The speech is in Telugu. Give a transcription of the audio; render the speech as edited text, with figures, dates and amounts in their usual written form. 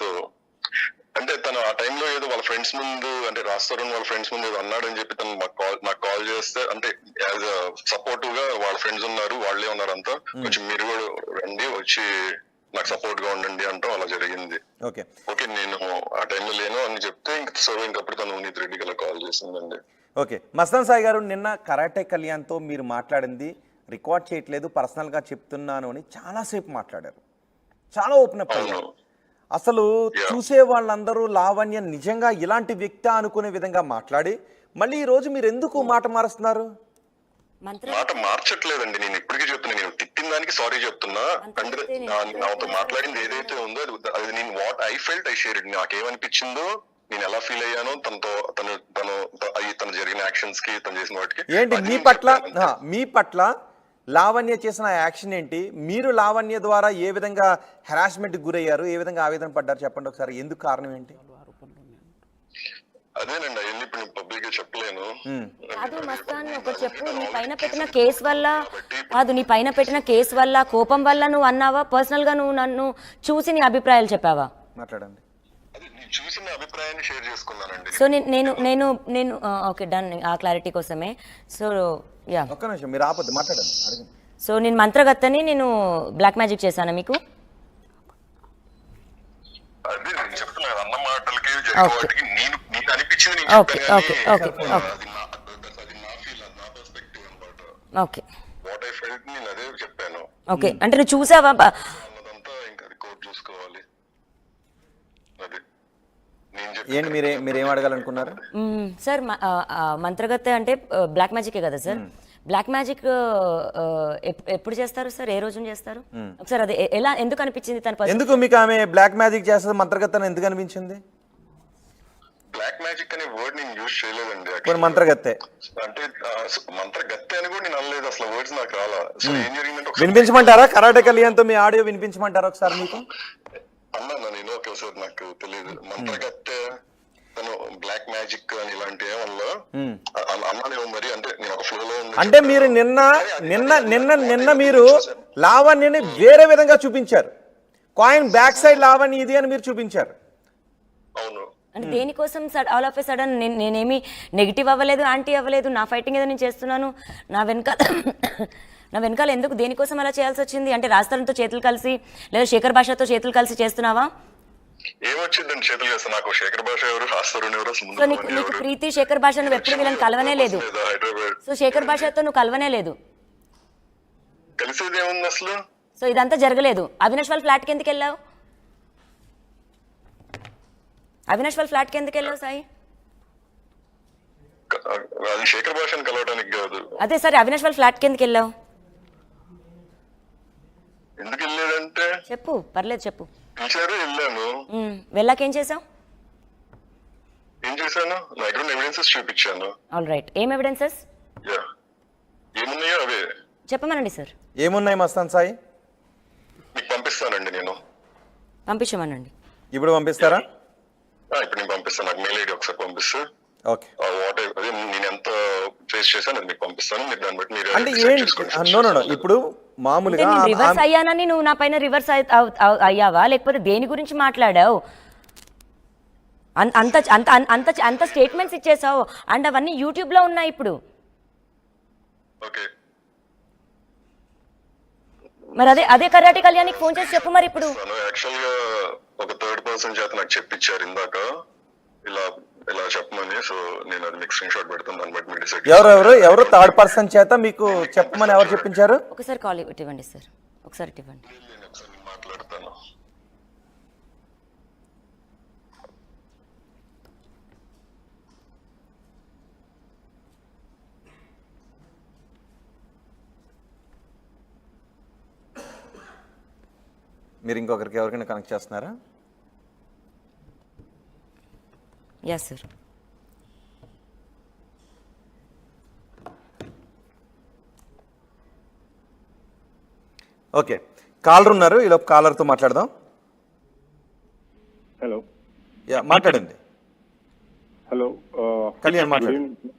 సో అంటే తను ఆ టైంలో ఏదో వాళ్ళ ఫ్రెండ్స్ ముందు అంటే రాస్తారని వాళ్ళ ఫ్రెండ్స్ ముందు ఏదో అన్నాడని చెప్పి తను నాకు కాల్ చేస్తే అంటే యాజ్ సపోర్టివ్ గా వాళ్ళ ఫ్రెండ్స్ ఉన్నారు, వాళ్ళే ఉన్నారు అంతా, కొంచెం మీరు కూడా రండి వచ్చి నాకు సపోర్ట్ గా ఉండండి అంటాం అలా జరిగింది. ఓకే నేను ఆ టైంలో లేను అని చెప్తే ఇంకప్పుడు తను నీతి రెడ్డికి అలా కాల్ చేసిందండి. ఓకే, మస్తాన్ సాయి గారు, నిన్న కరాటే కళ్యాణ్తో మీరు మాట్లాడింది రికార్డ్ చేయట్లేదు, పర్సనల్గా చెప్తున్నాను అని చాలాసేపు మాట్లాడారు, చాలా ఓపెన్ అప్ అయ్యారు. అసలు చూసే వాళ్ళందరూ లావణ్య నిజంగా ఇలాంటి వ్యక్తి అనుకునే విధంగా మాట్లాడి మళ్ళీ ఈ రోజు మీరు ఎందుకు మాట మారుస్తున్నారు? మాట మార్చట్లేదండి, నేను ఇప్పటికీ చెప్తున్నా, నేను తిట్టిన దానికి సారీ చెప్తున్నా. అంటే నాతో మాట్లాడింది ఏదైతే ఉందో అది నేను what I felt I shared. నాకేమనిపించిందో, నేను ఎలా ఫీల్ అయ్యానో తను జరిగిన యాక్షన్స్ కి, తను చేసిన వాటికి. ఏంటి మీ పట్ల లావణ్య చేసిన యాక్షన్ ఏంటి? మీరు లావణ్య ద్వారా ఏ విధంగా హెరాస్మెంట్ గురయ్యారు, ఏ విధంగా ఆవేదన పడ్డారు చెప్పండి ఒకసారి. ఎందుకు, కారణం ఏంటి? అదేనండి, అవన్నీ ఇప్పుడు పబ్లిక్ గా చెప్పలేను. కాదు మస్తాన్, ఒకటి చెప్పు, నీ పైన పెట్టిన కేసు వల్ల కాదు, నీ పైన పెట్టిన కేసు వల్ల కోపం వల్ల నువ్వు అన్నావా, పర్సనల్ గా నువ్వు నన్ను చూసి నీ అభిప్రాయాలు చెప్పావా? మాట్లాడండి. చూసిన అభిప్రాయాన్ని షేర్ చేసుకున్నానండి. సో నేను ఓకే డన్, ఆ క్లారిటీ కోసమే. సో యా, ఒక్క నిమిషం మీరు ఆపొద్దు, మాట్లాడండి, అడగండి. సో నేను మంత్రగత్తని నేను బ్లాక్ మ్యాజిక్ చేశాను మీకు. అదే నేను చెప్తున్నా కదా, అన్న మాటలకి వాటికి నీకు అనిపించింది. Okay okay okay okay okay what I felt నేను అదే చెప్పాను. ఓకే, అంటే నువ్వు చూసావా అన్నదంతా ఇంకా రికార్డ్ చూసుకోవాలి. అదే ఏంటి మీరేం అడగాలనుకున్నారు? సార్ మంత్రగత్తె అంటే బ్లాక్ మ్యాజికే కదా సార్? బ్లాక్ మ్యాజిక్ ఎప్పుడు చేస్తారు సార్, ఏ రోజున చేస్తారు? ఒకసారి అది ఎలా, ఎందుకు అనిపించింది తన? ఎందుకు మీకు ఆమె బ్లాక్ మ్యాజిక్ చేస్తుంది, మంత్రగత్తె ఎందుకు అనిపించింది? బ్లాక్ మ్యాజిక్ అనే వర్డ్ నేను యూజ్ చేయలేదండి. మంత్రగత్తె అంటే మంత్రగత్తె అని కూడా నేను అనలేదు, అసలు వర్డ్స్ నాకు రాలా. సో ఏం జరిగిందంటే, వినిపించమంటారా? కరాటే కళ్యాణ్తో మీ ఆడియో వినిపించమంటారా ఒకసారి? మీకు అన్నా నేను ఒకసారి నాకు తెలియదు. మంత్రగత్తె తను బ్లాక్ మ్యాజిక్ అని ఇలాంటి వల్ల అన్నానేమో మరి. అంటే నేను ఒక ఫ్లో లో అంటే మీరు నిన్న మీరు లావణ్యని వేరే విధంగా చూపించారు, కాయిన్ బ్యాక్ సైడ్ లావణ్య ఇది అని మీరు చూపించారు. అవును, అంటే దేనికోసం ఆల్ ఆఫ్ ఎ సడన్ నేనేమి నెగిటివ్ అవ్వలేదు, యాంటీ అవ్వలేదు, నా ఫైటింగ్ ఏదో నేను చేస్తున్నాను, నా వెనకాల ఎందుకు, దేనికోసం అలా చేయాల్సి వచ్చింది? అంటే రాజస్థాన్తో చేతులు కలిసి లేదా శేఖర్ భాషతో చేతులు కలిసి చేస్తున్నావా? ఏమొచ్చిందండి చేతులు చేస్తా, నాకు శేఖర్ భాష ఎవరు, రాస్తారు ఎవరు? సో నీకు ప్రీతి శేఖర్ భాష నువ్వు ఎప్పుడు వీళ్ళని కలవనే లేదు. సో శేఖర్ భాషతో నువ్వు కలవనే లేదు, కలిసేది ఏముంది అసలు? సో ఇదంతా జరగలేదు. అవినాష్ వాళ్ళ ఫ్లాట్కి ఎందుకు వెళ్ళావు? అవినాష్ వాళ్ళ ఫ్లాట్కి ఎందుకు వెళ్ళావు సాయి? అది శేఖర్ భాషను కలవడానికి కాదు. అదే సరే, అవినాష్ వాళ్ళ ఫ్లాట్కి ఎందుకు వెళ్ళావు? ఎందుకు వెళ్ళలేదంటే చెప్పు, పర్లేదు చెప్పు. పిలిచారు, వెళ్ళాను. వెళ్ళాక ఏం చేసావు? ఏం చేశాను? నా దగ్గర ఎవిడెన్సెస్ చూపించాను. ఆల్ రైట్, ఏం ఎవిడెన్సెస్? ఏమున్నాయో అవే చెప్పమనండి సార్. ఏమున్నాయి మస్తాన్ సాయి? మీకు పంపిస్తానండి, నేను పంపించమనండి. ఇప్పుడు పంపిస్తారా? ఇప్పుడు నేను పంపిస్తాను, నాకు మెయిల్ ఐడి ఒకసారి పంపిస్తే ఓకే, అదే నేను ఎంత ఫేస్ చేశాను అది మీకు పంపిస్తాను. మీరు దాన్ని బట్టి మీరు అంటే ఏంటి ఇప్పుడు మామూలుగా రివర్స్ అయ్యానని నువ్వు నా పైన రివర్స్ అయ్యావా, లేకపోతే దేని గురించి మాట్లాడావు? అంత అంత అంత అంత స్టేట్మెంట్స్ ఇచ్చేసావు, అండ్ అవన్నీ యూట్యూబ్ లో ఉన్నాయి ఇప్పుడు. మరి అదే కరాటే కళ్యాణ్కి ఫోన్ చేసి చెప్పు మరి ఇప్పుడు. యాక్చువల్ గా ఒక థర్డ్ పర్సన్ చేత నాకు చెప్పించారు ఇందాక ఇలా ఇలా చెప్పమని. సో నేను అది మీకు స్క్రీన్ షాట్ పెడతాను, దాన్ని బట్టి మీరు డిసైడ్. ఎవరు థర్డ్ పర్సన్ చేత మీకు చెప్పమని ఎవరు చెప్పించారు? ఒకసారి కాల్ ఇవ్వండి సార్, ఒకసారి ఇవ్వండి. మాట్లాడతాను. మీరు ఇంకొకరికి ఎవరికైనా కనెక్ట్ చేస్తున్నారా? Yes sir. ఓకే, కాలర్ ఉన్నారు, ఈలోపు కాలర్తో మాట్లాడదాం. హలో, మాట్లాడండి. హలో కళ్యాణ్ మాట్లాడండి.